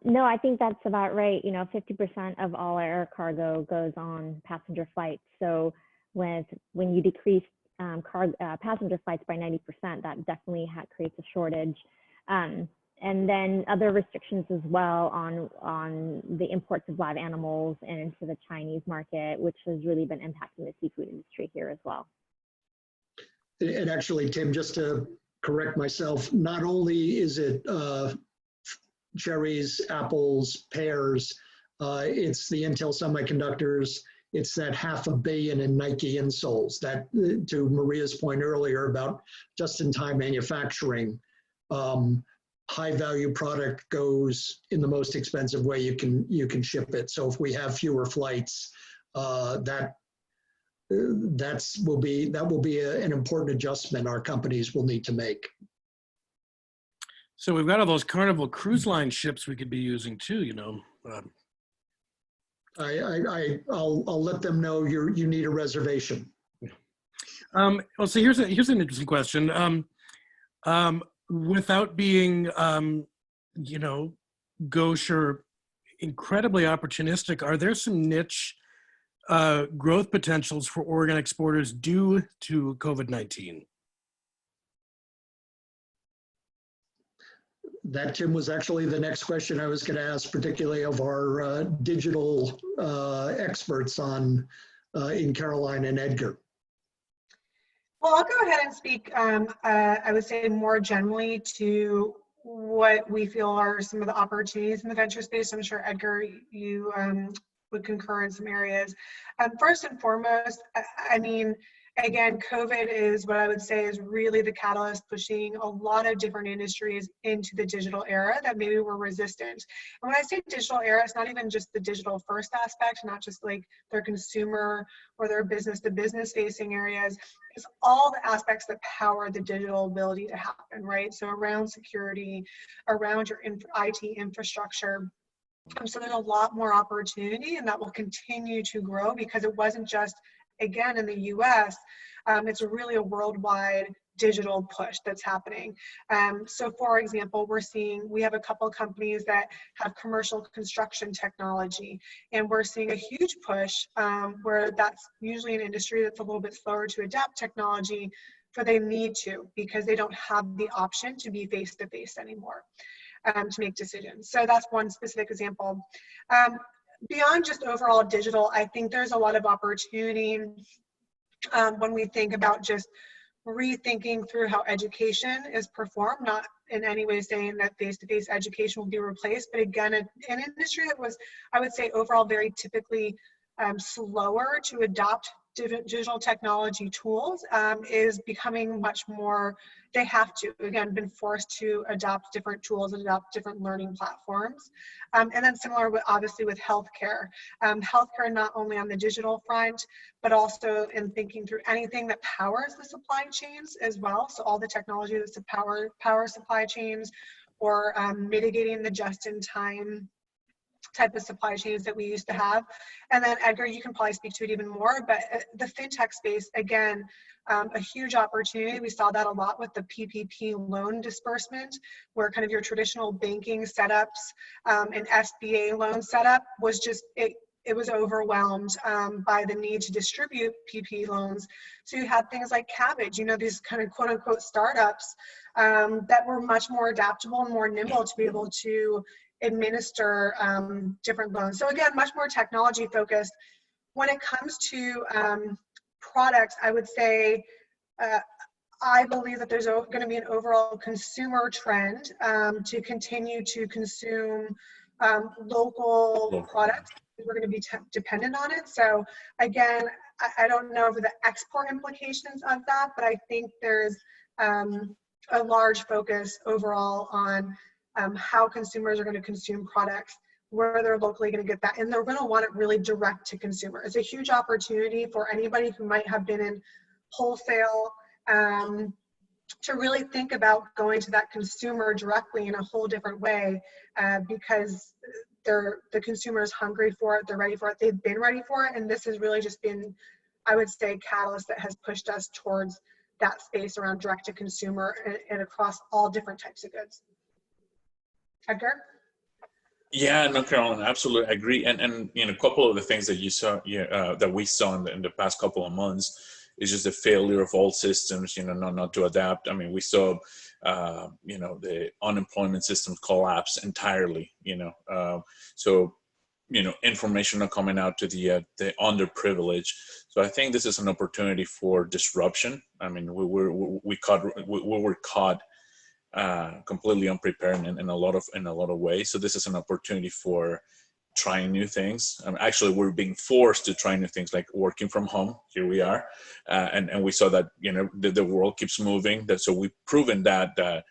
No, I think that's about right. You know, 50% of all air cargo goes on passenger flights. So when you decrease passenger flights by 90%, that definitely creates a shortage. And then other restrictions as well on the imports of live animals and into the Chinese market, which has really been impacting the seafood industry here as well. And actually, Tim, just to correct myself, not only is it cherries, apples, pears, it's the Intel semiconductors, it's that 500 million in Nike insoles. That, to Maria's point earlier about just-in-time manufacturing, high value product goes in the most expensive way you can ship it. So if we have fewer flights, that will be an important adjustment our companies will need to make. So we've got all those Carnival Cruise Line ships we could be using too, you know. I'll let them know you need a reservation. Well, so here's an interesting question. Without being, you know, gauche or incredibly opportunistic, are there some niche growth potentials for Oregon exporters due to COVID-19? That, Tim, was actually the next question I was going to ask, particularly of our digital experts in Caroline and Edgar. Well, I'll go ahead and speak, I would say more generally to what we feel are some of the opportunities in the venture space. I'm sure, Edgar, you would concur in some areas. First and foremost, I mean, again, COVID is what I would say is really the catalyst pushing a lot of different industries into the digital era that maybe were resistant. And when I say digital era, it's not even just the digital first aspect, not just like their consumer or their business to business facing areas. It's all the aspects that power the digital ability to happen, right? So around security, around your IT infrastructure. So there's a lot more opportunity, and that will continue to grow because it wasn't just, again, in the US, it's really a worldwide digital push that's happening. So for example, we have a couple of companies that have commercial construction technology, and we're seeing a huge push where that's usually an industry that's a little bit slower to adapt technology, but they need to because they don't have the option to be face-to-face anymore to make decisions. So that's one specific example. Beyond just overall digital, I think there's a lot of opportunity when we think about just rethinking through how education is performed, not in any way saying that face-to-face education will be replaced, but again, an industry that was, I would say, overall very typically slower to adopt digital technology tools is becoming much more, they have to, again, been forced to adopt different tools and adopt different learning platforms. And then similar with, obviously, with healthcare. Healthcare not only on the digital front, but also in thinking through anything that powers the supply chains as well. So all the technology that's to power supply chains, or mitigating the just-in-time type of supply chains that we used to have. And then Edgar, you can probably speak to it even more, but the fintech space, again, a huge opportunity. We saw that a lot with the PPP loan disbursement, where kind of your traditional banking setups and SBA loan setup was just, it was overwhelmed by the need to distribute PP loans. So you had things like Cabbage, you know, these kind of quote unquote startups that were much more adaptable and more nimble to be able to administer different loans. So again, much more technology focused. When it comes to products, I would say I believe that there's going to be an overall consumer trend to continue to consume local products. We're going to be dependent on it. So again, I don't know the export implications of that, but I think there's a large focus overall on how consumers are going to consume products, where they're locally going to get that, and they're going to want it really direct to consumer. It's a huge opportunity for anybody who might have been in wholesale to really think about going to that consumer directly in a whole different way because the consumer is hungry for it, they're ready for it, they've been ready for it, and this has really just been, I would say, a catalyst that has pushed us towards that space around direct to consumer and across all different types of goods. Edgar? Yeah, no, Carolyn, absolutely agree. And you know, a couple of the things that you saw, that we saw in the past couple of months is just the failure of all systems, you know, not to adapt. I mean, we saw, you know, the unemployment system collapse entirely, you know, so, you know, information not coming out to the underprivileged. So I think this is an opportunity for disruption. I mean, we were caught completely unprepared in a lot of ways. So this is an opportunity for trying new things. Actually, we're being forced to try new things, like working from home. Here we are, and we saw that, you know, the world keeps moving. So we've proven that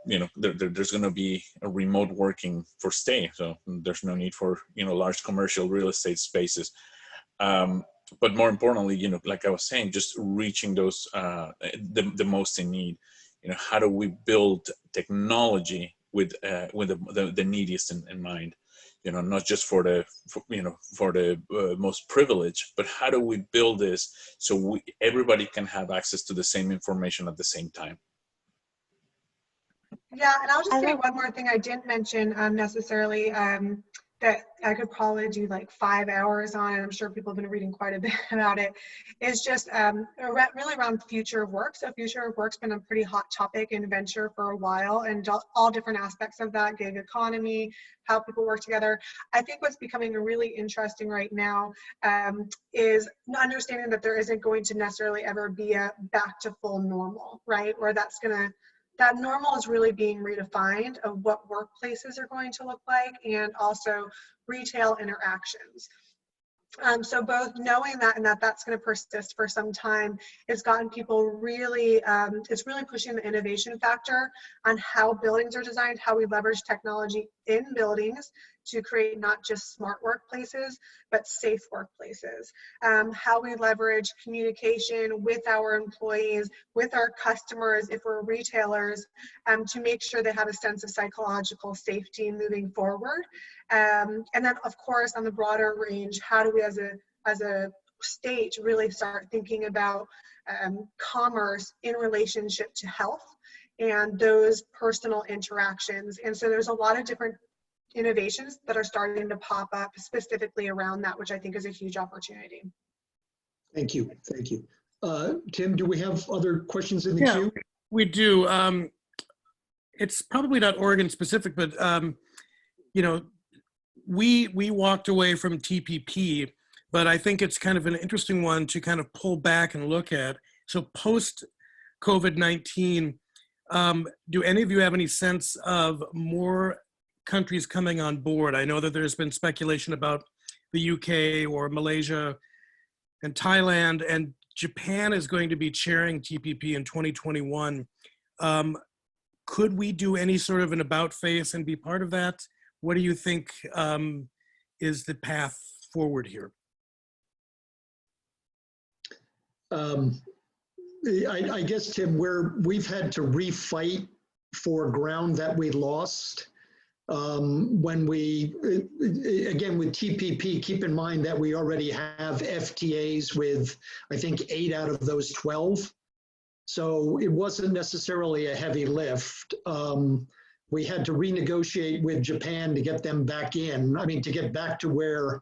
you know, there's going to be a remote working for stay. So there's no need for, you know, large commercial real estate spaces. But more importantly, you know, like I was saying, just reaching those the most in need. You know, how do we build technology with the neediest in mind? You know, not just for the most privileged, but how do we build this so everybody can have access to the same information at the same time? Yeah, and I'll just say one more thing I didn't mention necessarily that I could probably do like 5 hours on, and I'm sure people have been reading quite a bit about it, is just really around future of work. So future of work's been a pretty hot topic in venture for a while, and all different aspects of that, gig economy, how people work together. I think what's becoming really interesting right now is understanding that there isn't going to necessarily ever be a back to full normal, right? Where that's gonna that normal is really being redefined of what workplaces are going to look like, and also retail interactions. So both knowing that and that's going to persist for some time, it's gotten people really, it's really pushing the innovation factor on how buildings are designed, how we leverage technology in buildings to create not just smart workplaces, but safe workplaces. How we leverage communication with our employees, with our customers, if we're retailers, to make sure they have a sense of psychological safety moving forward. And then, of course, on the broader range, how do we as a state really start thinking about commerce in relationship to health and those personal interactions? And so there's a lot of different innovations that are starting to pop up specifically around that, which I think is a huge opportunity. Thank you. Thank you. Tim, do we have other questions in the queue? We do. It's probably not Oregon specific, but you know, we walked away from TPP, but I think it's kind of an interesting one to kind of pull back and look at. So post COVID-19, do any of you have any sense of more countries coming on board? I know that there's been speculation about the UK or Malaysia and Thailand, and Japan is going to be chairing TPP in 2021. Could we do any sort of an about face and be part of that? What do you think is the path forward here? I guess, Tim, we've had to refight for ground that we lost. When we, again, with TPP, keep in mind that we already have FTAs with, I think, 8 out of those 12. So it wasn't necessarily a heavy lift. We had to renegotiate with Japan to get them back in. I mean, to get back to where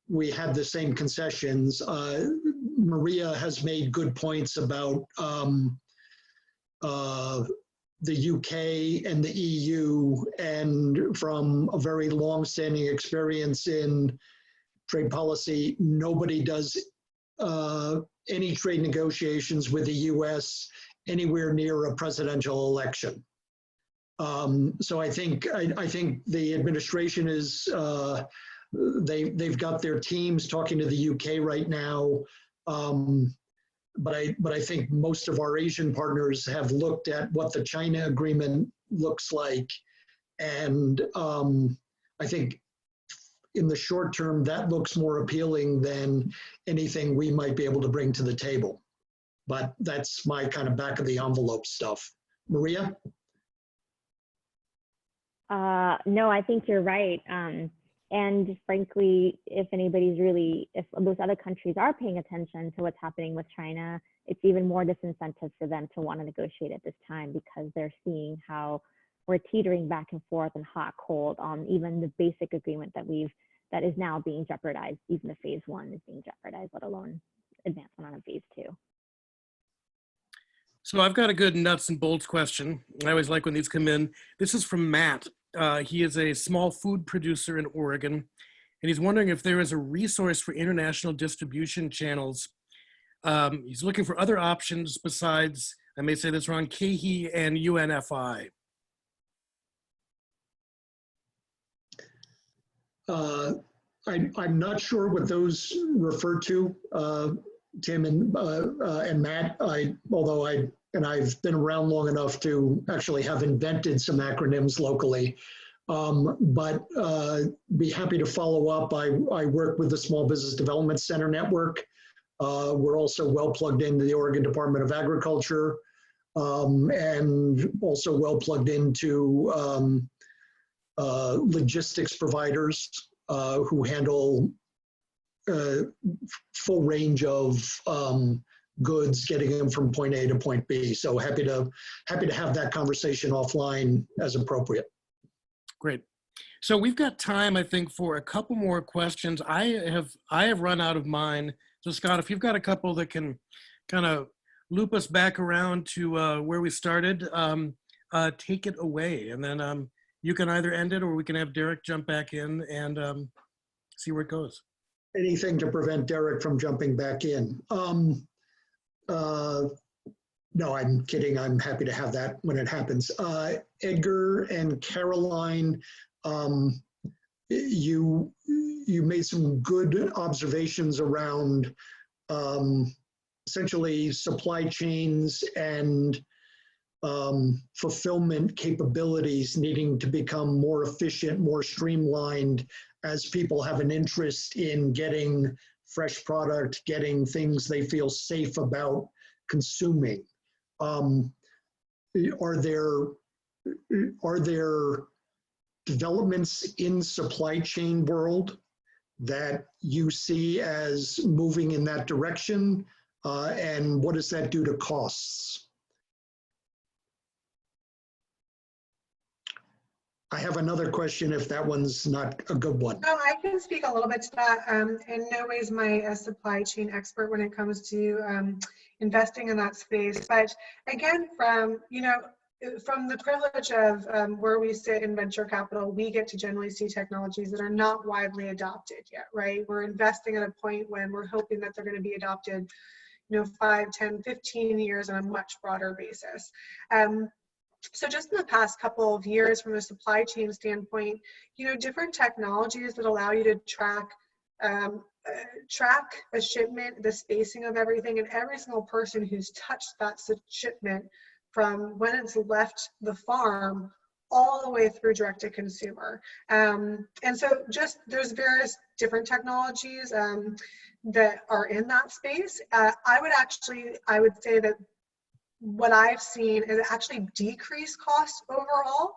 we had the same concessions. Maria has made good points about the UK and the EU, and from a very long-standing experience in trade policy, nobody does any trade negotiations with the US anywhere near a presidential election. So I think the administration is, they've got their teams talking to the UK right now. But I think most of our Asian partners have looked at what the China agreement looks like. And I think in the short term, that looks more appealing than anything we might be able to bring to the table. But that's my kind of back of the envelope stuff. Maria? No, I think you're right. And frankly, if those other countries are paying attention to what's happening with China, it's even more disincentive for them to want to negotiate at this time, because they're seeing how we're teetering back and forth and hot, cold on even the basic agreement that is now being jeopardized. Even the phase 1 is being jeopardized, let alone advancement on a phase 2. So I've got a good nuts and bolts question. I always like when these come in. This is from Matt. He is a small food producer in Oregon, and he's wondering if there is a resource for international distribution channels. He's looking for other options besides, I may say this wrong, KHE and UNFI. I'm not sure what those refer to, Tim and Matt. I've been around long enough to actually have invented some acronyms locally, but be happy to follow up. I work with the Small Business Development Center Network. We're also well plugged into the Oregon Department of Agriculture, and also well plugged into logistics providers who handle full range of goods, getting them from point A to point B. So happy to have that conversation offline as appropriate. Great. So we've got time, I think, for a couple more questions. I have run out of mine. So Scott, if you've got a couple that can kind of loop us back around to where we started, take it away. And then you can either end it, or we can have Derek jump back in and see where it goes. Anything to prevent Derek from jumping back in. No, I'm kidding. I'm happy to have that when it happens. Edgar and Caroline, you made some good observations around essentially supply chains and fulfillment capabilities needing to become more efficient, more streamlined as people have an interest in getting fresh product, getting things they feel safe about consuming. Are there developments in supply chain world that you see as moving in that direction? And what does that do to costs? I have another question if that one's not a good one. No, I can speak a little bit to that. In no way am I a supply chain expert when it comes to investing in that space. But again, from the privilege of where we sit in venture capital, we get to generally see technologies that are not widely adopted yet, right? We're investing at a point when we're hoping that they're going to be adopted, 5, 10, 15 years on a much broader basis. So just in the past couple of years from a supply chain standpoint, different technologies that allow you to track a shipment, the spacing of everything, and every single person who's touched that shipment from when it's left the farm all the way through direct to consumer. And so just there's various different technologies that are in that space. I would say that what I've seen is actually decrease costs overall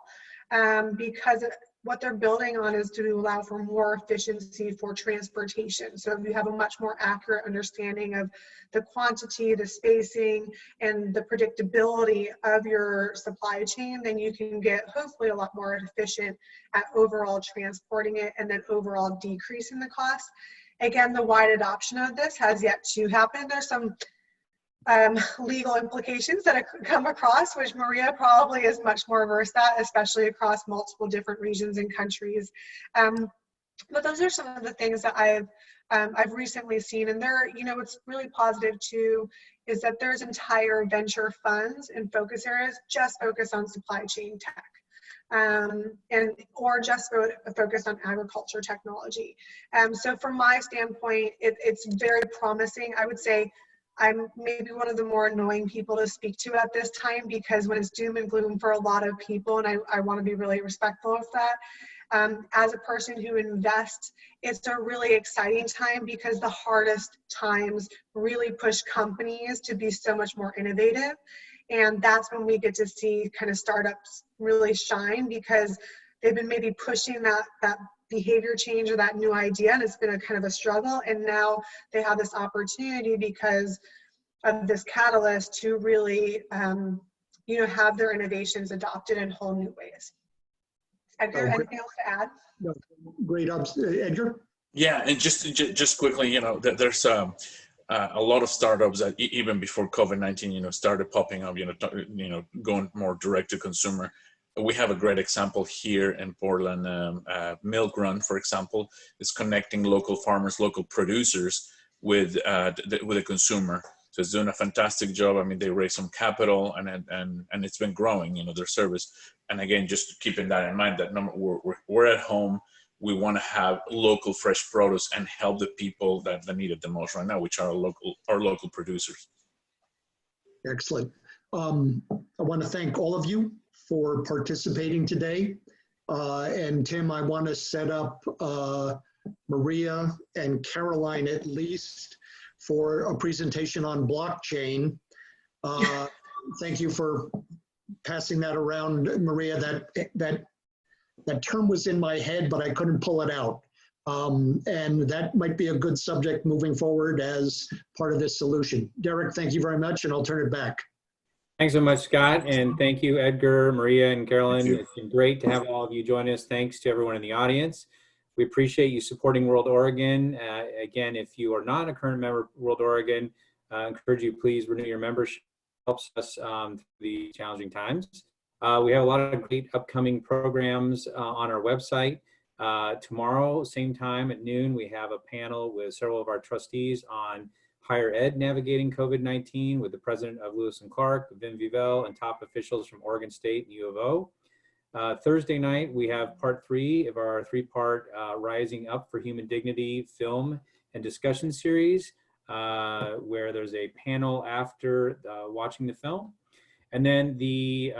because what they're building on is to allow for more efficiency for transportation. So if you have a much more accurate understanding of the quantity, the spacing, and the predictability of your supply chain, then you can get hopefully a lot more efficient at overall transporting it and then overall decreasing the cost. Again, the wide adoption of this has yet to happen. There's some legal implications that come across, which Maria probably is much more versed at, especially across multiple different regions and countries. But those are some of the things that I've recently seen, and what's really positive too is that there's entire venture funds and focus areas just focused on supply chain tech. Or just focused on agriculture technology. So from my standpoint, it's very promising. I would say I'm maybe one of the more annoying people to speak to at this time because when it's doom and gloom for a lot of people, and I want to be really respectful of that. As a person who invests, it's a really exciting time because the hardest times really push companies to be so much more innovative. And that's when we get to see kind of startups really shine because they've been maybe pushing that behavior change or that new idea, and it's been a kind of a struggle. And now they have this opportunity because of this catalyst to really, have their innovations adopted in whole new ways. Edgar, anything else to add? No, great, Edgar. Yeah, and just quickly, there's a lot of startups that even before COVID-19, started popping up, going more direct to consumer. We have a great example here in Portland. Milk Run, for example, is connecting local farmers, local producers with the consumer. So it's doing a fantastic job. I mean, they raised some capital and it's been growing, their service. And again, just keeping that in mind, that we're at home. We want to have local fresh produce and help the people that need it the most right now, which are our local producers. Excellent. I want to thank all of you for participating today. And Tim, I want to set up Maria and Caroline at least for a presentation on blockchain. Thank you for passing that around, Maria. That term was in my head, but I couldn't pull it out. And that might be a good subject moving forward as part of this solution. Derek, thank you very much, and I'll turn it back. Thanks so much, Scott, and thank you, Edgar, Maria, and Carolyn. It's been great to have all of you join us. Thanks to everyone in the audience. We appreciate you supporting World Oregon. Again, if you are not a current member of World Oregon, I encourage you, please renew your membership. It helps us through the challenging times. We have a lot of great upcoming programs on our website. Tomorrow, same time at noon, we have a panel with several of our trustees on Higher Ed Navigating COVID-19 with the president of Lewis and Clark, Vim Vivel, and top officials from Oregon State and U of O. Thursday night, we have part 3 of our 3-part Rising Up for Human Dignity film and discussion series, where there's a panel after watching the film. And then the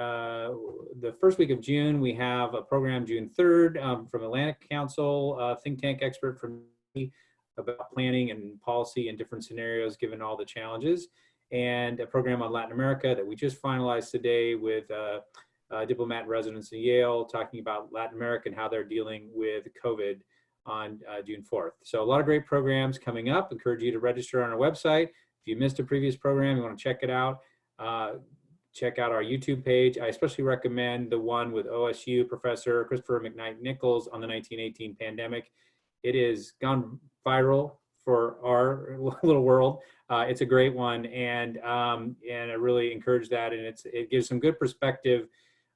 first week of June, we have a program June 3rd from Atlantic Council, think tank expert from me about planning and policy in different scenarios given all the challenges, and a program on Latin America that we just finalized today with a diplomat in residence at Yale talking about Latin America and how they're dealing with COVID on June 4th. So a lot of great programs coming up. Encourage you to register on our website. If you missed a previous program, you want to check it out. Check out our YouTube page. I especially recommend the one with OSU Professor Christopher McKnight-Nichols on the 1918 pandemic. It has gone viral for our little world. It's a great one, and I really encourage that. And it gives some good perspective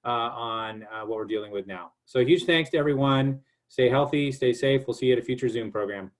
on what we're dealing with now. So huge thanks to everyone. Stay healthy, stay safe. We'll see you at a future Zoom program.